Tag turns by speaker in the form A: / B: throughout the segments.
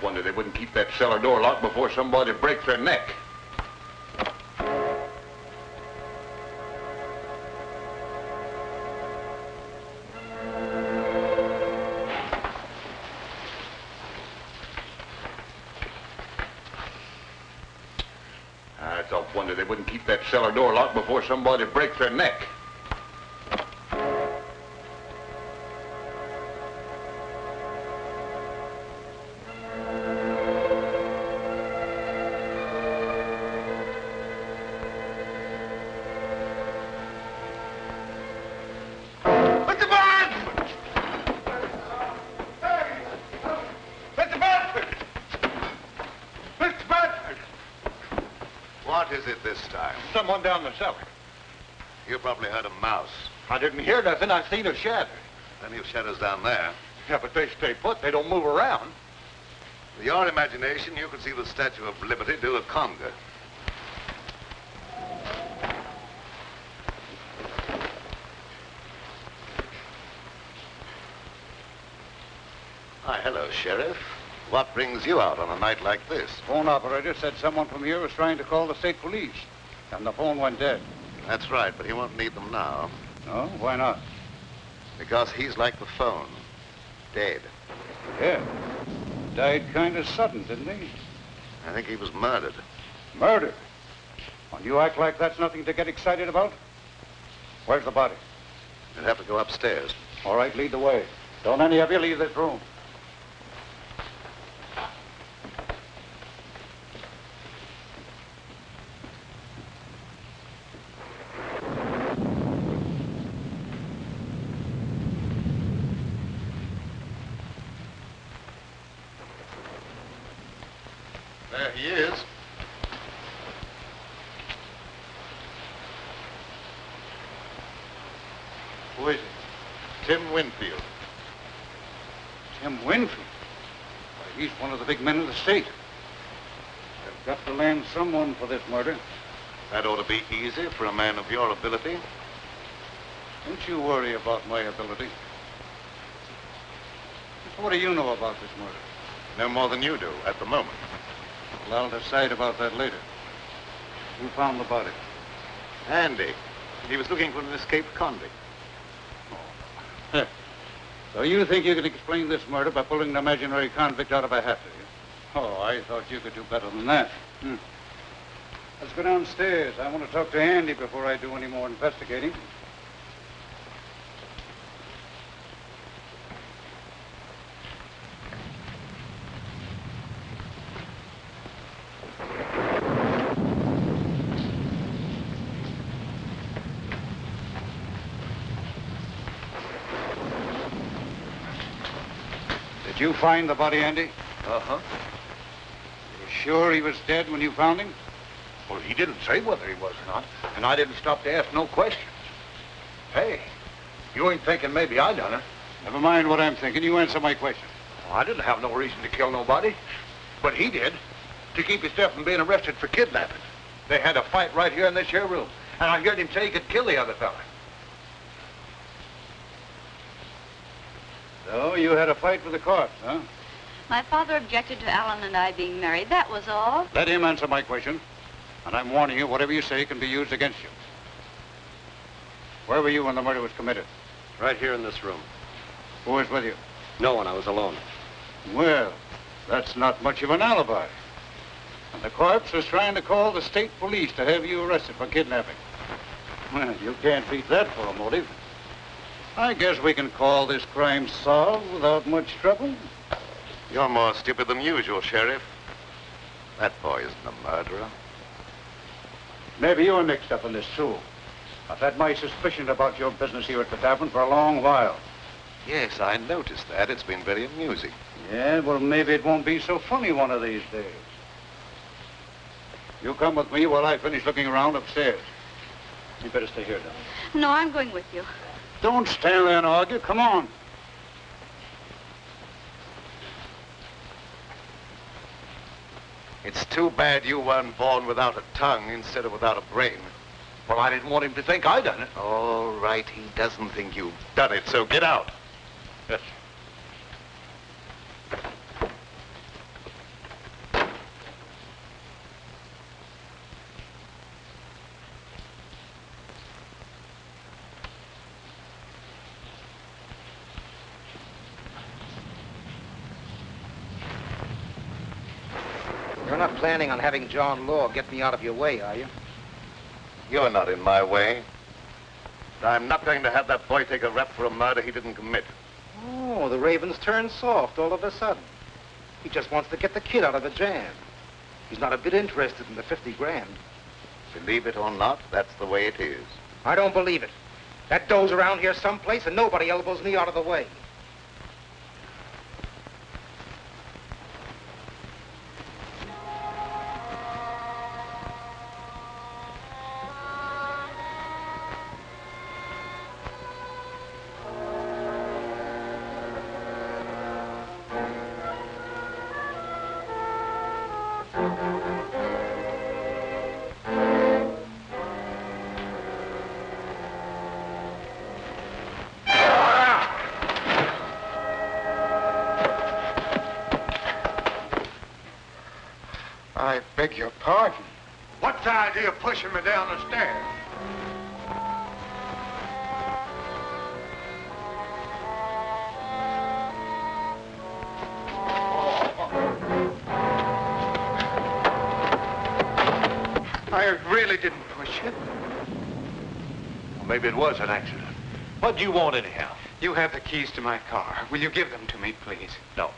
A: wonder they wouldn't keep that cellar door locked before somebody breaks their neck. It's a wonder they wouldn't keep that cellar door locked before somebody breaks their neck. Someone down the cellar.
B: You probably heard a mouse.
A: I didn't hear nothing. I seen a shadow.
B: Plenty of shadows down there.
A: Yeah, but they stay put. They don't move around.
B: With your imagination, you could see the Statue of Liberty do a conga. Hi, hello, Sheriff. What brings you out on a night like this?
C: Phone operator said someone from here was trying to call the state police, and the phone went dead.
B: That's right, but he won't need them now.
C: No? Why not?
B: Because he's like the phone. Dead.
C: Yeah. Died kind of sudden, didn't he?
B: I think he was murdered.
C: Murder? When you act like that's nothing to get excited about? Where's the body?
B: You'd have to go upstairs.
C: All right, lead the way. Don't any of you leave this room.
B: There he is.
C: Who is it?
B: Tim Winfield.
C: Tim Winfield? Why, he's one of the big men of the state. They've got to land someone for this murder.
B: That ought to be easy for a man of your ability.
C: Don't you worry about my ability. What do you know about this murder?
B: No more than you do at the moment.
C: Well, I'll decide about that later. Who found the body?
B: Andy. He was looking for an escaped convict.
C: Oh. So you think you can explain this murder by pulling an imaginary convict out of a hat, do you? Oh, I thought you could do better than that. Let's go downstairs. I want to talk to Andy before I do any more investigating. Did you find the body, Andy?
A: Uh-huh.
C: You sure he was dead when you found him?
A: Well, he didn't say whether he was or not, and I didn't stop to ask no questions. Hey, you ain't thinking maybe I done it?
C: Never mind what I'm thinking. You answer my question.
A: Well, I didn't have no reason to kill nobody, but he did, to keep himself from being arrested for kidnapping. They had a fight right here in this here room, and I heard him say he could kill the other fella.
C: So you had a fight with the cops, huh?
D: My father objected to Alan and I being married. That was all.
C: Let him answer my question. And I'm warning you, whatever you say can be used against you. Where were you when the murder was committed?
E: Right here in this room.
C: Who was with you?
E: No one. I was alone.
C: Well, that's not much of an alibi. And the corpse was trying to call the state police to have you arrested for kidnapping. Well, you can't beat that for a motive. I guess we can call this crime solved without much trouble.
B: You're more stupid than usual, Sheriff. That boy isn't a murderer.
C: Maybe you're mixed up in this, too. I've had my suspicion about your business here at the tavern for a long while.
B: Yes, I noticed that. It's been very amusing.
C: Yeah, well, maybe it won't be so funny one of these days. You come with me while I finish looking around upstairs.
E: You better stay here, then.
D: No, I'm going with you.
C: Don't stand there and argue. Come on.
B: It's too bad you weren't born without a tongue instead of without a brain.
A: Well, I didn't want him to think I done it.
B: All right, he doesn't think you've done it, so get out.
A: Yes.
F: You're not planning on having John Law get me out of your way, are you?
B: You're not in my way. I'm not going to have that boy take a rap for a murder he didn't commit.
F: Oh, the Raven's turned soft all of a sudden. He just wants to get the kid out of the jam. He's not a bit interested in the 50 grand.
B: Believe it or not, that's the way it is.
F: I don't believe it. That dough's around here someplace and nobody elbows me out of the way.
C: I beg your pardon.
A: What's the idea of pushing me down the stairs?
C: I really didn't push you.
A: Well, maybe it was an accident. What do you want anyhow?
C: You have the keys to my car. Will you give them to me, please?
A: No.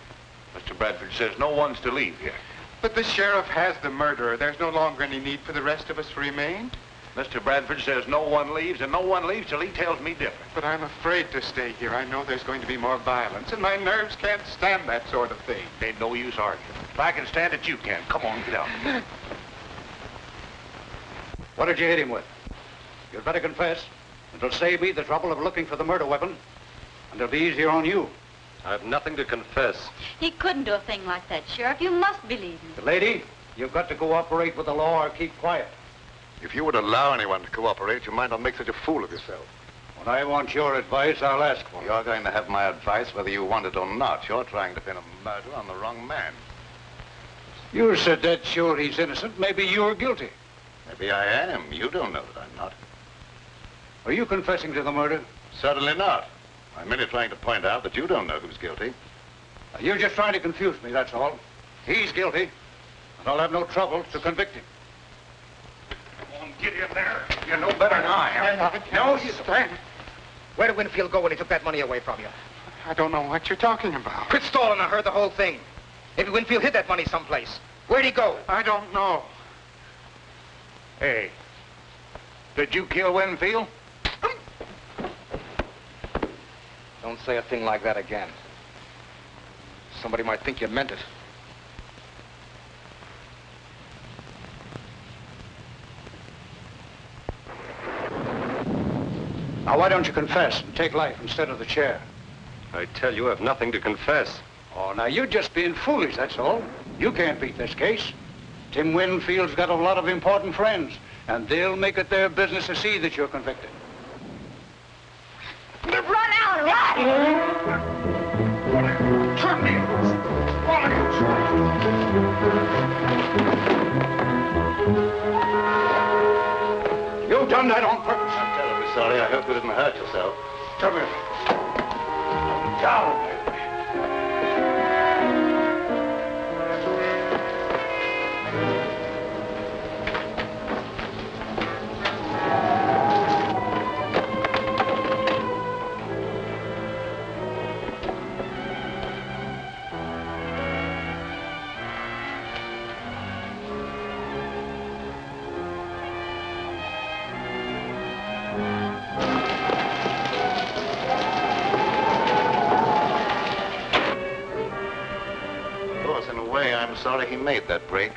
A: Mr. Bradford says no one's to leave here.
C: But the sheriff has the murderer. There's no longer any need for the rest of us to remain.
A: Mr. Bradford says no one leaves, and no one leaves till he tells me different.
C: But I'm afraid to stay here. I know there's going to be more violence, and my nerves can't stand that sort of thing.
A: Ain't no use arguing. If I can stand it, you can. Come on, get out.
G: What did you hit him with? You'd better confess. It'll save me the trouble of looking for the murder weapon, and it'll be easier on you.
E: I have nothing to confess.
D: He couldn't do a thing like that, Sheriff. You must believe him.
G: The lady, you've got to cooperate with the law or keep quiet.
B: If you would allow anyone to cooperate, you might not make such a fool of yourself.
G: When I want your advice, I'll ask for it.
B: You're going to have my advice whether you want it or not. You're trying to pin a murder on the wrong man.
G: You're so dead sure he's innocent, maybe you're guilty.
B: Maybe I am. You don't know that I'm not.
G: Are you confessing to the murder?
B: Certainly not. I'm merely trying to point out that you don't know who's guilty.
G: You're just trying to confuse me, that's all. He's guilty, and I'll have no trouble to convict him.
A: Come on, get in there. You know better than I am.
C: No, you stand.
F: Where did Winfield go when he took that money away from you?
C: I don't know what you're talking about.
F: Quit stalling, I heard the whole thing. Maybe Winfield hid that money someplace. Where'd he go?
C: I don't know.
A: Hey, did you kill Winfield?
F: Don't say a thing like that again. Somebody might think you meant it.
G: Now, why don't you confess and take life instead of the chair?
E: I tell you, I have nothing to confess.
G: Oh, now, you're just being foolish, that's all. You can't beat this case. Tim Winfield's got a lot of important friends, and they'll make it their business to see that you're convicted.
D: Run out, run!
A: Turn me loose.
G: You've done that on purpose.
B: I'm terribly sorry. I hope you didn't hurt yourself.
G: Come here. Down.
B: I'm sorry he made that break.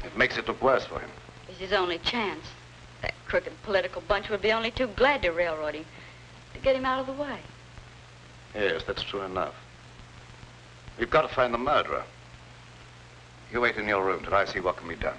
B: It makes it look worse for him.
D: It's his only chance. That crooked political bunch would be only too glad to railroad him, to get him out of the way.
B: Yes, that's true enough. We've got to find the murderer. You wait in your room till I see what can be done.